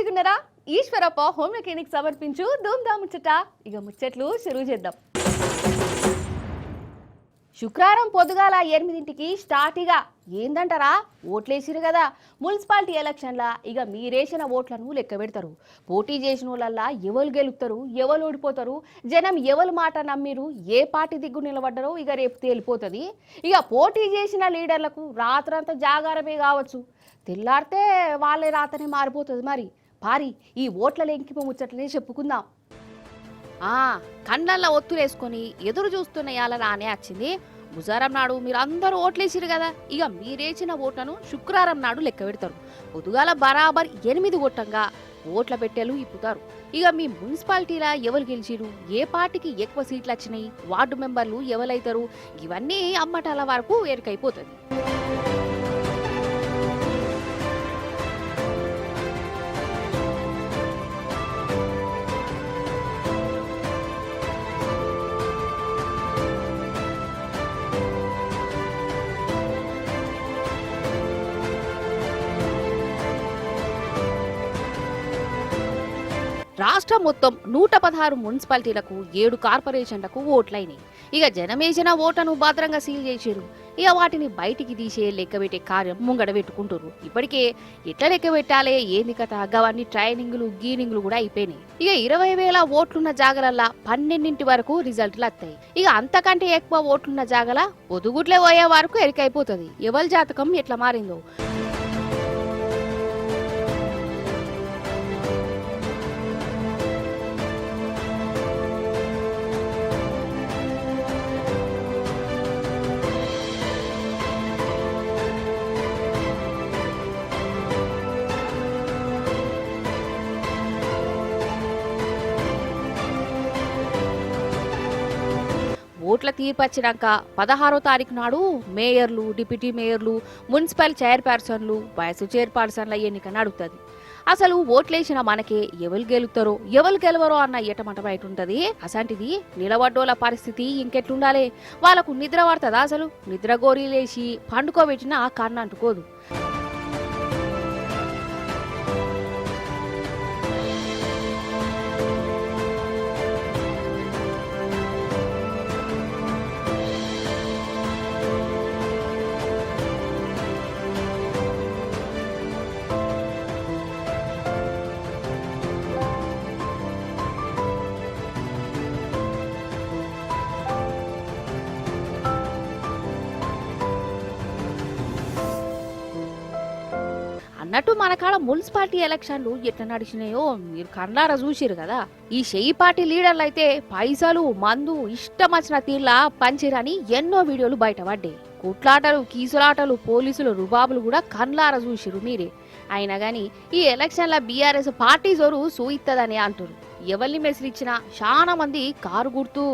మంచిగున్నారా? Eeshwarappa home mechanic సమర్పించు ధూమ్ధామ్ ముచ్చట. ఇక ముచ్చట్లు షురూ చేద్దాం. శుక్రవారం పొద్దుగాల 8ంటికి స్టార్ట్గా ఏందంటారా, ఓట్లేసిరు కదా. మున్సిపాలిటీ ఎలక్షన్ల ఇక మీరేసిన ఓట్లను లెక్క పెడతారు. పోటీ చేసిన వాళ్ళల్లా ఎవరు గెలుస్తారు, ఎవరు ఓడిపోతారు, జనం ఎవరు మాట నమ్మిరు, ఏ పార్టీ దిగ్గు నిలబడ్డారో ఇక రేపు తేలిపోతుంది. ఇక పోటీ చేసిన లీడర్లకు రాత్రంతా జాగారమే కావచ్చు, తెల్లారితే వాళ్ళే రాతనే మారిపోతుంది. మరి పారి ఈ ఓట్ల లెంకింపు ముచ్చట్లనే చెప్పుకుందాం. కండ్లల్లో ఒత్తులేసుకొని ఎదురు చూస్తున్న యాల రానే వచ్చింది. బుధవారం నాడు మీరు అందరూ ఓట్లేసిరు కదా, ఇక మీరేసిన ఓట్లను శుక్రవారం నాడు లెక్క పెడతారు. పొద్దుగాల బరాబర్ 8 గొట్టంగా ఓట్ల పెట్టెలు ఇప్పుతారు. ఇక మీ మున్సిపాలిటీలా ఎవరు గెలిచిరు, ఏ పార్టీకి ఎక్కువ సీట్లు వచ్చినాయి, వార్డు మెంబర్లు ఎవరైతారు, ఇవన్నీ అమ్మటాల వరకు ఎరుకైపోతుంది. రాష్ట్రం మొత్తం 116 మున్సిపాలిటీలకు 7 కార్పొరేషన్లకు ఓట్లయినాయి. ఇక జనమేసిన ఓట్లను భద్రంగా సీల్ చేశారు. ఇక వాటిని బయటికి తీసే లెక్క పెట్టే కార్యం ముంగడ పెట్టుకుంటారు. ఇప్పటికే ఎట్లా లెక్క పెట్టాలే, ఏంది కథ, గవన్నీ ట్రైనింగ్లు గీనింగ్లు కూడా అయిపోయినాయి. ఇక 20,000 ఓట్లున్న జాగలల్లా 12 వరకు రిజల్ట్లు వస్తాయి. ఇక అంతకంటే ఎక్కువ ఓట్లున్న జాగల పొదుగుట్లే పోయే వరకు ఎరికైపోతుంది ఎవరి జాతకం ఎట్లా మారిందో. ఓట్ల తీర్పచ్చినాక 16వ తారీఖు నాడు మేయర్లు, డిప్యూటీ మేయర్లు, మున్సిపల్ చైర్పర్సన్లు, వైస్ చైర్పర్సన్ల ఎన్నిక నడుస్తుంది. అసలు ఓట్లేసిన మనకే ఎవరు గెలుతారో ఎవరు గెలవరో అన్న ఎటమట బయట ఉంటుంది. అసంటిది నిలబడ్డోళ్ళ పరిస్థితి ఇంకెట్లుండాలి, వాళ్ళకు నిద్ర పడుతుందా? అసలు నిద్ర గోరీలేసి పండుకోబెట్టినా కన్ను అంటుకోదు. అన్నట్టు మన కాడ మున్సిపాలిటీ ఎలక్షన్లు ఎట్లా నడిచినాయో మీరు కళ్ళారా చూసిరు కదా. ఈ షెయి పార్టీ లీడర్లు అయితే పైసలు, మందు ఇష్టం వచ్చిన తీర్లా పంచిరని ఎన్నో వీడియోలు బయటపడ్డాయి. కుట్లాటలు, కీసులాటలు, పోలీసులు రుబాబులు కూడా కళ్ళారా చూసిరు మీరే. అయినా గాని ఈ ఎలక్షన్ల బీఆర్ఎస్ పార్టీ జోరు సూయిత్తదని అంటారు. ఎవరిని మెసిలిచ్చినా చాలా మంది కారు గుర్తు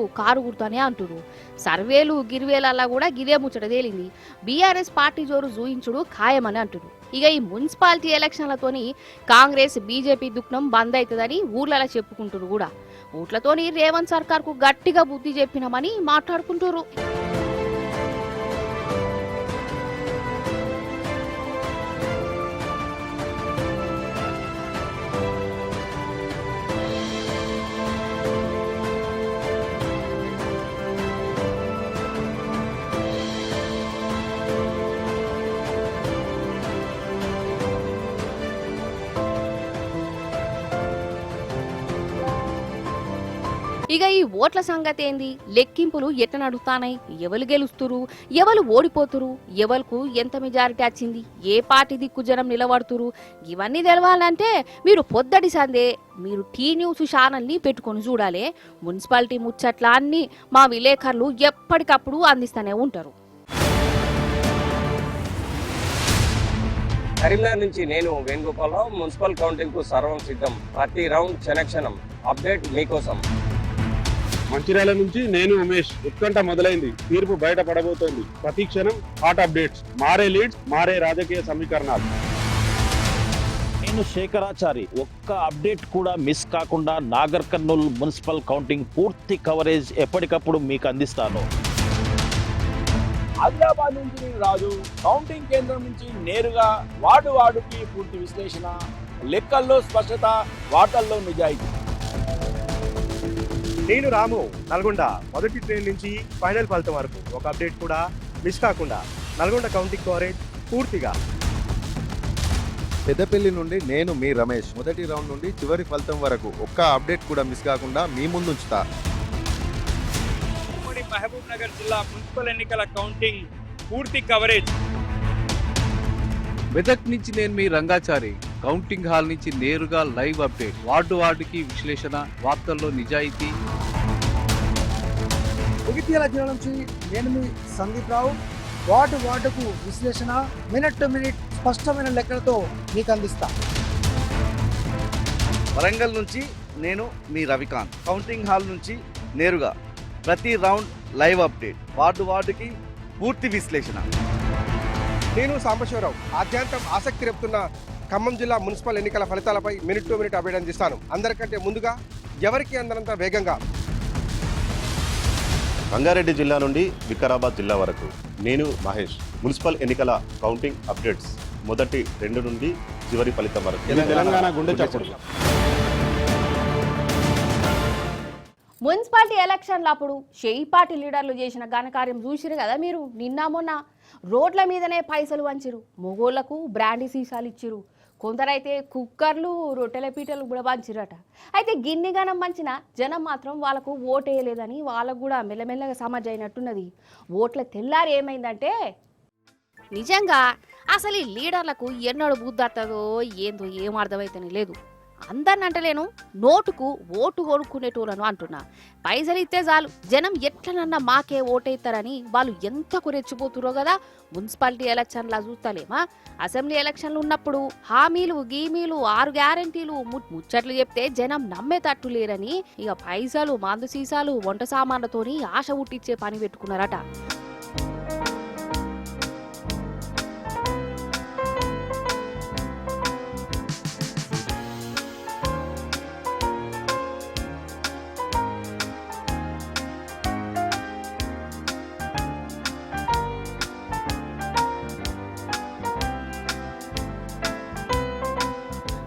అనే అంటారు. సర్వేలు గిరివేలల్లా కూడా గిదే ముచ్చట తేలింది. బీఆర్ఎస్ పార్టీ జోరు చూయించుడు ఖాయమని అంటారు. ఇక ఈ మున్సిపాలిటీ ఎలక్షన్లతోని కాంగ్రెస్, బీజేపీ దుఃఖం బంద్ అవుతుందని ఊర్లలో చెప్పుకుంటారు కూడా. ఓట్లతోని రేవంత్ సర్కార్ కు గట్టిగా బుద్ధి చెప్పినామని మాట్లాడుకుంటారు. ఇక ఈ ఓట్ల సంగతి ఏంది, లెక్కింపులు ఎట్లా నడుస్తానాయి, ఎవరు గెలుస్తురు, ఎవరు ఓడిపోతురు, ఎవరికి ఎంత మెజారిటీ వచ్చింది, ఏ పార్టీ దిక్కు జనం నిలబడుతురు, ఇవన్నీ తెలవాలంటే మీరు పొద్దటి సందే మీరు టీ న్యూస్ ఛానల్ని పెట్టుకొని చూడాలి. మున్సిపాలిటీ ముచ్చట్ల అన్ని మా విలేకరులు ఎప్పటికప్పుడు అందిస్తూనే ఉంటారు. కరీంనగర్ నుంచి నేను వేణుగోపాలరావు. మున్సిపల్ కౌంటింగ్ కు సర్వం సిద్ధం. ప్రతి రౌండ్ క్షణక్షణం అప్డేట్ మీకోసం. మంచిర్యాల నుంచి నేను ఉమేష్. ఉత్కంఠ మొదలైంది, తీర్పు బయట పడబోతోంది. ప్రతి క్షణం హాట్ అప్డేట్స్, మారే లీడ్స్, మారే రాజకీయ సమీకరణాలు. నేను శేఖరాచారి. ఒక్క అప్డేట్ కూడా మిస్ కాకుండా నాగర్ కర్నూల్ మున్సిపల్ కౌంటింగ్ పూర్తి కవరేజ్ ఎప్పటికప్పుడు మీకు అందిస్తాను. ఆదిలాబాద్ నుంచి రాజు. కౌంటింగ్ కేంద్రం నుంచి నేరుగా వార్డుకి పూర్తి విశ్లేషణ, లెక్కల్లో స్పష్టత, వార్తల్లో నిజాయితీ. నేను రాము, నల్గొండ మొదటి ట్రైన్ నుంచి ఫైనల్ ఫలితం వరకు ఒక అప్డేట్ కూడా మిస్ కాకుండా నల్గొండ కౌంటింగ్ కవరేజ్ పూర్తిగా. పెద్దపల్లి నుండి నేను మీ రమేష్, మొదటి రౌండ్ నుండి చివరి ఫలితం వరకు ఒక్క అప్డేట్ కూడా మిస్ కాకుండా మీ ముందుంచుతా. ఉమ్మడి మహబూబ్ నగర్ జిల్లా మున్సిపల్ ఎన్నికల కౌంటింగ్ పూర్తి కవరేజ్. మెదక్ నుంచి నేను మీ రంగాచారి, కౌంటింగ్ హాల్ నుంచి నేరుగా లైవ్ అప్డేట్, వార్డుకి విశ్లేషణ, వార్తల్లో నిజాయితీ. జగిత్యాల జిల్లా నుంచి నేను మీ సందీప్ రావు, వార్డుకు విశ్లేషణ, మినిట్ టు మినిట్ స్పష్టమైన లెక్కలతో మీకు అందిస్తా. వరంగల్ నుంచి నేను మీ రవికాంత్, కౌంటింగ్ హాల్ నుంచి నేరుగా ప్రతి రౌండ్ లైవ్ అప్డేట్, వార్డుకి పూర్తి విశ్లేషణ. నేను సాంబశివరావు, ఆద్యాంతం ఆసక్తి రేపుతున్న ఖమ్మం జిల్లా మున్సిపల్ ఎన్నికల ఫలితాలపై మినిట్ టు మినిట్ అప్డేట్ అందిస్తాను. అందరికంటే ముందుగా, ఎవరికి అందనంత వేగంగా. రంగారెడ్డి జిల్లా నుండి వికారాబాద్ జిల్లా వరకు నేను మహేష్, మున్సిపల్ ఎన్నికల కౌంటింగ్ అప్డేట్స్ మొదటి 2 నుండి చివరి ఫలితం వరకు. తెలంగాణ గుండె చప్పుడు. మున్సిపాలిటీ ఎలక్షన్ల అప్పుడు షెయి పార్టీ లీడర్లు చేసిన ఘనకార్యం చూసిరు కదా మీరు. నిన్న మొన్న రోడ్ల మీదనే పైసలు వంచిరు, మొగోళ్లకు బ్రాండీ సీసాలు ఇచ్చిరు, కొందరైతే కుక్కర్లు రొట్టెల పీటలు కూడా పంచిరట. అయితే గిన్ని గనం పంచిన జనం మాత్రం వాళ్ళకు ఓటేయలేదని వాళ్ళకు కూడా మెల్లమెల్లగా సమాజ్ అయినట్టున్నది. ఓట్ల తెల్లారి ఏమైందంటే, నిజంగా అసలు ఈ లీడర్లకు ఎన్నడూ బుద్ధత్తదో ఏందో ఏం అర్థమైతేనే లేదు. అందరిని అంటలేను, నోటుకు ఓటు కొనుక్కునేటోళ్ళను అంటున్నా. పైసలు ఇస్తే చాలు జనం ఎట్లనన్నా మాకే ఓటేస్తారని వాళ్ళు ఎంతకు రెచ్చిపోతురో కదా. మున్సిపాలిటీ ఎలక్షన్లా చూస్తలేమా, అసెంబ్లీ ఎలక్షన్లు ఉన్నప్పుడు హామీలు గీమీలు 6 గ్యారెంటీలు ముచ్చట్లు చెప్తే జనం నమ్మేటట్టు లేరని ఇక పైసలు మందు సీసాలు వంట సామాన్లతోని ఆశ పుట్టించే పని పెట్టుకున్నారట.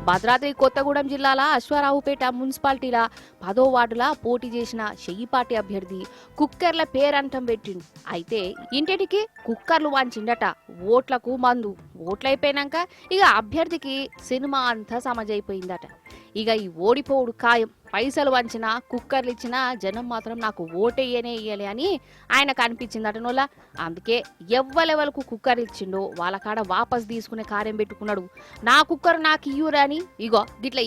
భద్రాద్రి కొత్తగూడెం జిల్లాల అశ్వారావుపేట మున్సిపాలిటీల 10వ వార్డుల పోటీ చేసిన షెయి పార్టీ అభ్యర్థి కుక్కర్ల పేరంటం పెట్టిండు. అయితే ఇంటికి కుక్కర్లు వాంచిండట. ఓట్లకు మందు, ఓట్లయిపోయినాక ఇక అభ్యర్థికి సినిమా అంతా సమజైపోయిందట. ఇక ఈ ఓడిపోవుడు ఖాయం. పైసలు వంచినా కుక్కర్లు ఇచ్చినా జనం మాత్రం నాకు ఓటేయనే ఇయ్యలే అని ఆయనకు అనిపించిందటనోళ్ళ. అందుకే ఎవ్వలెవలకు కుక్కర్ ఇచ్చిండో వాళ్ళ కాడ వాపస్ తీసుకునే కార్యం పెట్టుకున్నాడు. నా కుక్కర్ నాకు ఇయ్యురని ఇగో గిట్లా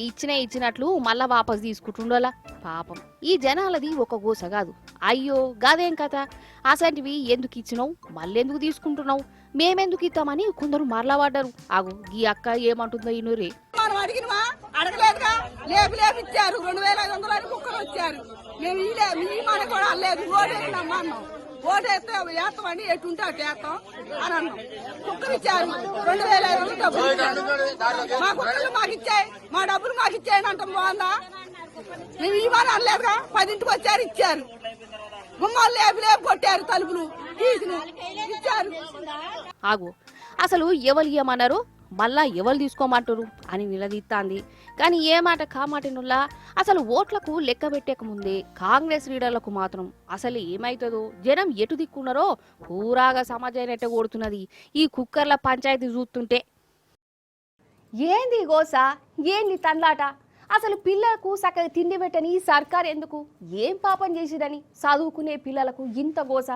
ఇచ్చినట్లు మళ్ళా వాపస్ తీసుకుంటుండోలా. పాపం ఈ జనాలది ఒక గోస కాదు. అయ్యో గదేం కథ, అసంటివి ఎందుకు ఇచ్చినావు, మళ్ళెందుకు తీసుకుంటున్నావు, మేమెందుకు ఇస్తామని కొందరు మరలా పడ్డారు. ఆగు గీ అక్క ఏమంటుందో ఇనురే. మనం అడిగినవా, అడగలేదుగా, లేపు ఇచ్చారు. 2500 కుక్కలు వచ్చారు. మేము మీ మన కూడా అనలేదు. ఓటేసినమ్మా అన్నాం. ఓటేస్తే వేస్తామని ఎటుంటే అటు వేస్తాం అని అన్నాం. కుక్కలు ఇచ్చారు. 2500 డబ్బులు ఇచ్చారు. మా కుక్కలు మాకు ఇచ్చాయి, మా డబ్బులు మాకు ఇచ్చాయని అంటాం. బాగుందా? మేము ఇవ్వని అనలేదుగా. 10ంటికి వచ్చారు, ఇచ్చారు. గుమ్మాలు లేపు కొట్టారు, తలుపులు తీసిన ఇచ్చారు. ఆగు అసలు ఎవరు ఇయ్యమన్నారు, మళ్ళా ఎవరు తీసుకోమంటారు అని నిలదీస్తాంది. కానీ ఏ మాట కామాటినుల్లా అసలు ఓట్లకు లెక్క పెట్టక ముందే కాంగ్రెస్ లీడర్లకు మాత్రం అసలు ఏమైతుందో జనం ఎటు దిక్కున్నారో పూరాగా సమాజాన్ని కొడుతున్నది ఈ కుక్కర్ల పంచాయతీ చూస్తుంటే. ఏంది గోస, ఏంది తండ్లాట, అసలు పిల్లలకు చక్కగా తిండి పెట్టని ఈ సర్కార్ ఎందుకు, ఏం పాపం చేసిదని చదువుకునే పిల్లలకు ఇంత గోస.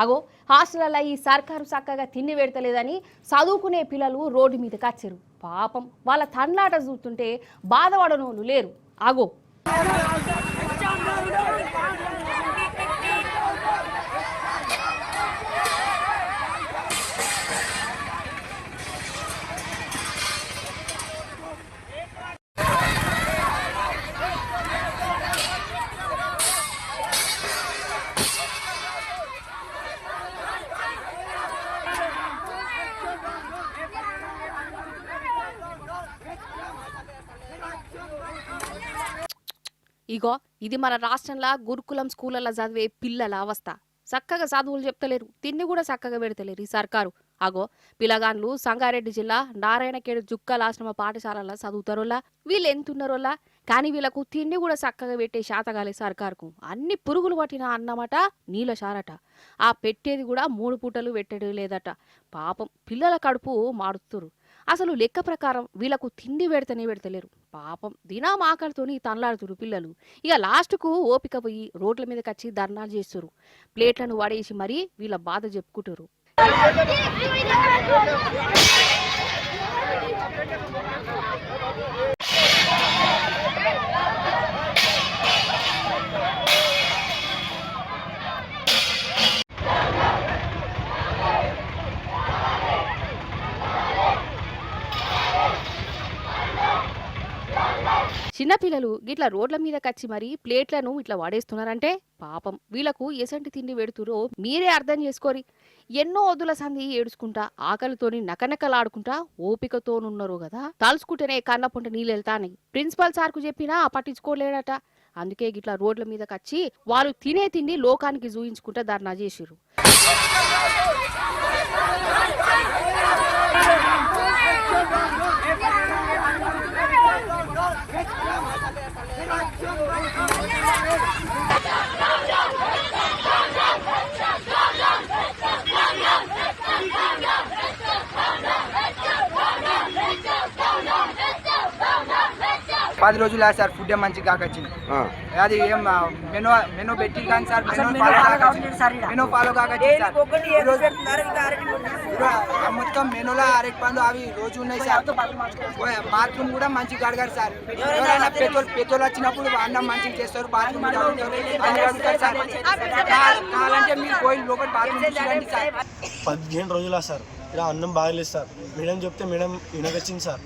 అగో హాస్టల్లో ఈ సర్కారు చక్కగా తిండి పెడతలేదని చదువుకునే పిల్లలు రోడ్డు మీదకి వచ్చారు. పాపం వాళ్ళ తండ్లాట చూస్తుంటే బాధపడనోళ్ళు లేరు. అగో ఇగో ఇది మన రాష్ట్రంలో గురుకులం స్కూళ్ళల్లో చదివే పిల్లల అవస్థ. చక్కగా చదువులు చెప్తలేరు, తిండి కూడా చక్కగా పెడతలేరు ఈ సర్కారు. అగో పిల్లగాన్లు సంగారెడ్డి జిల్లా నారాయణఖేడ్ జుక్కలాశ్రమ పాఠశాలల్లో చదువుతారోలా వీళ్ళు ఎంతున్నారోలా కానీ వీళ్ళకు తిండి కూడా చక్కగా పెట్టే శాతగాలే సర్కారుకు అన్ని పురుగులు పట్టిన అన్నమాట నీళ్ళ షారట ఆ పెట్టేది కూడా 3 పూటలు పెట్టడం లేదట పాపం పిల్లల కడుపు మాడుతురు అసలు లెక్క ప్రకారం వీళ్ళకు తిండి పెడతనే పెడతలేరు పాపం దినం ఆకలితోని తనలాడుతురు పిల్లలు ఇక లాస్ట్కు ఓపిక పోయి రోడ్ల మీదకి వచ్చి ధర్నాలు చేస్తురు ప్లేట్లను వడేసి మరీ వీళ్ళ బాధ చెప్పుకుంటారు చిన్నపిల్లలు గిట్ల రోడ్ల మీద కచ్చి మరి ప్లేట్లను ఇట్లా వాడేస్తున్నారంటే పాపం వీళ్ళకు ఎసంటి తిండి పెడుతురో మీరే అర్థం చేసుకోరి ఎన్నో వద్దుల సంధి ఏడుచుకుంటా ఆకలితోని నకనకలాడుకుంటా ఓపికతోనున్నారు కదా తలుసుకుంటేనే కన్నపొంట నీళ్ళు వెళ్తాని ప్రిన్సిపల్ సార్కు చెప్పినా పట్టించుకోలేడట అందుకే గిట్లా రోడ్ల మీద కచ్చి వాళ్ళు తినే తిండి లోకానికి చూయించుకుంటా ధర్నా చేసిరు పది రోజులు సార్ ఫుడ్ మంచిగా కాకొచ్చింది అది ఏం మెనూ పెట్టి కానీ సార్ మెనూ ఫాలో కాకొచ్చింది మొత్తం మెనూలో అరటి పండు అవి రోజు ఉన్నాయి సార్ బాత్రూమ్ కూడా మంచిగా కడగారు సార్ ఎవరైనా పెద్దోళ్ళు వచ్చినప్పుడు అన్నం మంచిగా చేస్తారు బాత్రూమ్ అడుగుతారు సార్ కావాలంటే మీరు పోయి లోపల బాత్రూమ్ చూడండి సార్ 15 రోజులా సార్ ఇలా అన్నం బాగలేదు సార్ మేడం చెప్తే మేడం వినకొచ్చింది సార్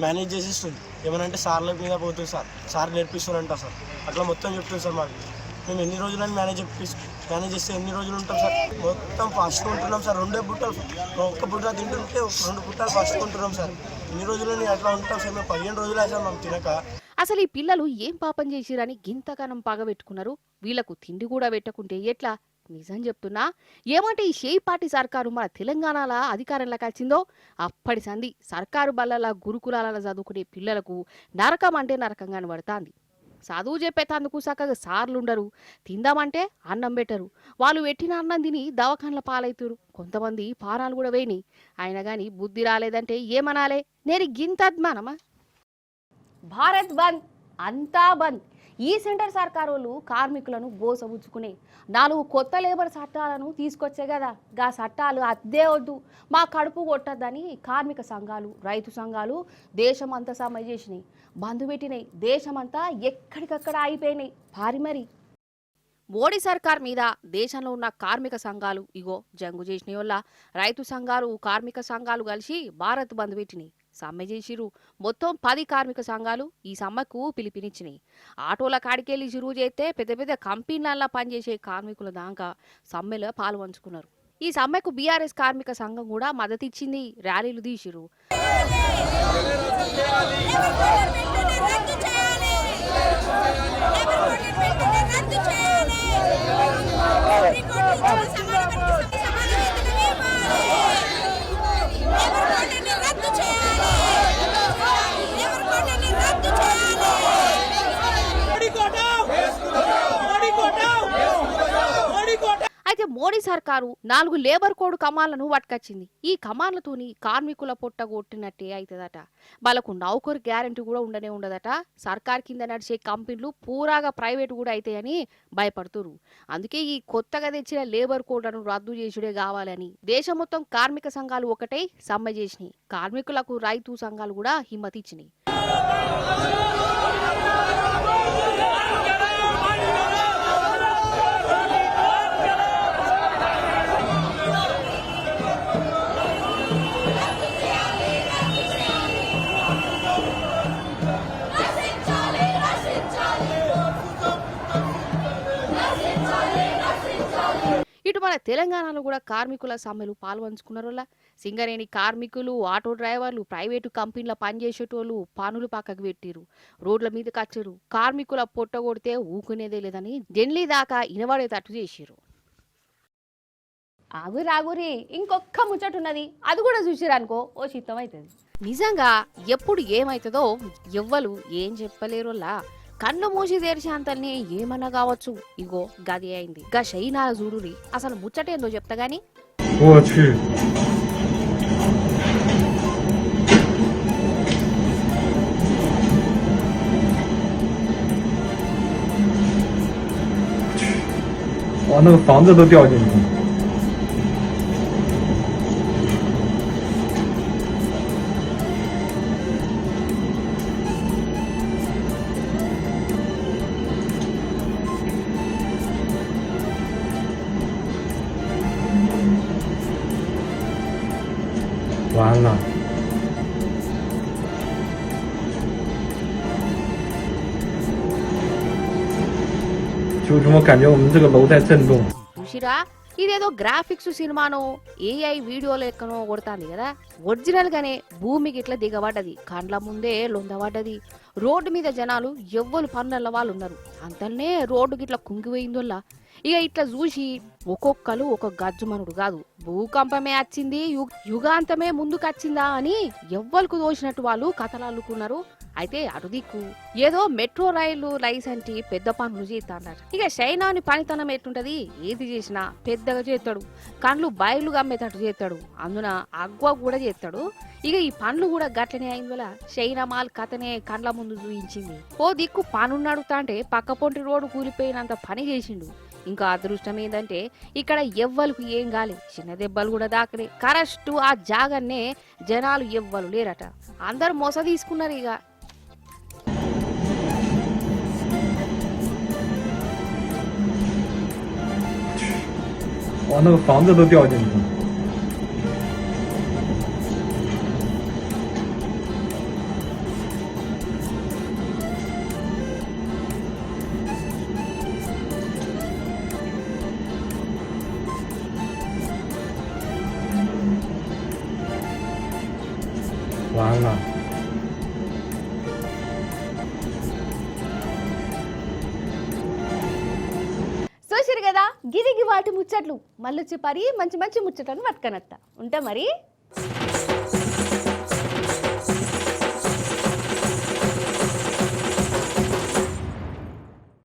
మేనేజ్ చేసేస్తుంది ఏమనంటే సార్ల మీద పోతుంది సార్ నేర్పిస్తారంట సార్ అట్లా మొత్తం చెప్తుంది సార్ మాకు మేము ఎన్ని రోజులని మేనేజ్ చేస్తే ఎన్ని రోజులు ఉంటాం సార్ మొత్తం ఫాస్ట్గా ఉంటున్నాం సార్ 2 బుట్టలు ఒక్క బుట్ట తింటుంటే 2 బుట్టలు ఫాస్ట్గా ఉంటున్నాం సార్ ఎన్ని రోజులని అట్లా ఉంటాం సార్ మేము 15 రోజులు సార్ మేము తినక అసలు ఈ పిల్లలు ఏం పాపం చేసిరని గింతగానం పగబెట్టుకున్నారు వీళ్లకు తిండి కూడా పెట్టకుంటే ఎట్లా నిజం చెప్తున్నా ఏమంటే ఈ షేయి పార్టీ సర్కారు మన తెలంగాణలో అధికారంలోకి వచ్చిందో అప్పటి సంధి సర్కారు బల్లల గురుకులాల చదువుకునే పిల్లలకు నరకం అంటే నరకంగానే పడుతుంది చదువు చెప్పేతందుకు చక్కగా సార్లుండరు తిందామంటే అన్నం పెట్టరు వాళ్ళు పెట్టిన అన్నం తిని దవాఖాన్ల పాలవుతారు కొంతమంది పానాలు కూడా వేయని అయినా కానీ బుద్ధి రాలేదంటే ఏమనాలే నేను గింతద్మానమా భారత్ బంద్ అంతా బంద్ ఈ సెంటర్ సర్కారు వాళ్ళు కార్మికులను గోసబుచ్చుకునే 4 కొత్త లేబర్ చట్టాలను తీసుకొచ్చే కదా గా చట్టాలు అద్దే వద్దు మా కడుపు కొట్టద్దని కార్మిక సంఘాలు రైతు సంఘాలు దేశమంతా సమ్మె చేసినాయి బంద్ పెట్టినాయి దేశమంతా ఎక్కడికక్కడ అయిపోయినాయి భారీ మరి మోడీ సర్కార్ మీద దేశంలో ఉన్న కార్మిక సంఘాలు ఇగో జంగు చేసిన వల్ల రైతు సంఘాలు కార్మిక సంఘాలు కలిసి భారత్ బంద్ పెట్టినాయి సమ్మె చేసిరు మొత్తం 10 కార్మిక సంఘాలు ఈ సమ్మెకు పిలుపునిచ్చినాయి ఆటోల కాడికెళ్ళి చురువు చేస్తే పెద్ద పెద్ద కంపెనీలల్లో పనిచేసే కార్మికుల దాకా సమ్మెలో పాల్పంచుకున్నారు ఈ సమ్మెకు బీఆర్ఎస్ కార్మిక సంఘం కూడా మద్దతు ఇచ్చింది ర్యాలీలు తీసిరు అయితే మోడీ సర్కారు 4 లేబర్ కోడ్ కమాన్లను పట్టుకొచ్చింది ఈ కమాన్లతోని కార్మికుల పొట్ట కొట్టినట్టే అవుతుందట వాళ్ళకు నౌకరు గ్యారెంటీ కూడా ఉండనే ఉండదట సర్కార్ కింద నడిచే కంపెనీలు పూరాగా ప్రైవేట్ కూడా అవుతాయని భయపడుతురు అందుకే ఈ కొత్తగా తెచ్చిన లేబర్ కోడ్లను రద్దు చేసుడే కావాలని దేశం మొత్తం కార్మిక సంఘాలు ఒకటై సమ్మె చేసినాయి కార్మికులకు రైతు సంఘాలు కూడా హిమ్మతిచ్చినాయి ఇటు మన తెలంగాణలో కూడా కార్మికుల సమ్మెలు పాల్పంచుకున్నారోలా సింగరేణి కార్మికులు ఆటో డ్రైవర్లు ప్రైవేటు కంపెనీల పనిచేసేటోళ్ళు పనులు పక్కకు పెట్టిరు రోడ్ల మీద కచ్చరు కార్మికుల పొట్టగొడితే ఊకునేదే లేదని ఢిల్లీ దాకా ఇనబడేటట్టు చేసిరు ఆగురి ఇంకొక్క ముచ్చట ఉన్నది, అది కూడా చూసిరనుకో ఓ చిత్తం అవుతుంది. నిజంగా ఎప్పుడు ఏమైతుందో ఎవ్వరు ఏం చెప్పలేరులా. కన్ను మూసి తెరిచేంతల్ని ఏమన్నా కావచ్చు. ఇగో గది అయింది. గా షైనాల చూడురి, అసలు ముచ్చటేందో చెప్తా గాని.哇，那个房子都掉进去了。完了。就这么感觉我们这个楼在震动。 చూసిరా, ఇదేదో గ్రాఫిక్స్ సినిమానో ఏఐ వీడియో లెక్కనో కొడుతుంది కదా. ఒరిజినల్ గానే భూమికి ఇట్లా దిగబడ్డది, కండ్ల ముందే లొందబడ్డది. రోడ్డు మీద జనాలు ఎవ్వరు పనుల వాళ్ళు ఉన్నారు. అంతనే రోడ్డుకి ఇట్లా కుంగిపోయిందోల్లా. ఇక ఇట్లా చూసి ఒక్కొక్కరు ఒక గజ్జుమనుడు కాదు, భూకంపమే వచ్చింది, యుగాంతమే ముందుకు వచ్చిందా అని ఎవ్వరికి దోచినట్టు వాళ్ళు కథలు అల్లుకున్నారు. అయితే అటు దిక్కు ఏదో మెట్రో రైలు లైసెన్స్ పెద్ద పనులు చేస్తాడు. ఇక చైనాని పనితనం ఎట్టుంటది, ఏది చేసినా పెద్దగా చేస్తాడు, కండ్లు బయలు గమ్మేటట్టు చేస్తాడు, అందున అగ్వ కూడా చేస్తాడు. ఇక ఈ పనులు కూడా గట్లనే అయింది వల్ల చైనా మాల్ కథనే కండ్ల ముందు చూయించింది. ఓ దిక్కు పనున్నాడుతా అంటే పక్క పొంటి రోడ్డు కూలిపోయినంత పని చేసిండు. ఇంకా అదృష్టం ఏంటంటే ఇక్కడ ఎవ్వరికి ఏం కాలే, చిన్న దెబ్బలు కూడా దాకలే. కరెక్ట్ ఆ జాగన్నే జనాలు ఎవ్వరు లేరట, అందరు మొస తీసుకున్నారు. ఇక哇，那个房子都掉进去了。完了。 చూసిరు కదా, గిరికి వాటి ముచ్చట్లు. మళ్ళొచ్చి పరి మంచి మంచి ముచ్చట్లను పట్టుకనత్తా ఉంటా మరి.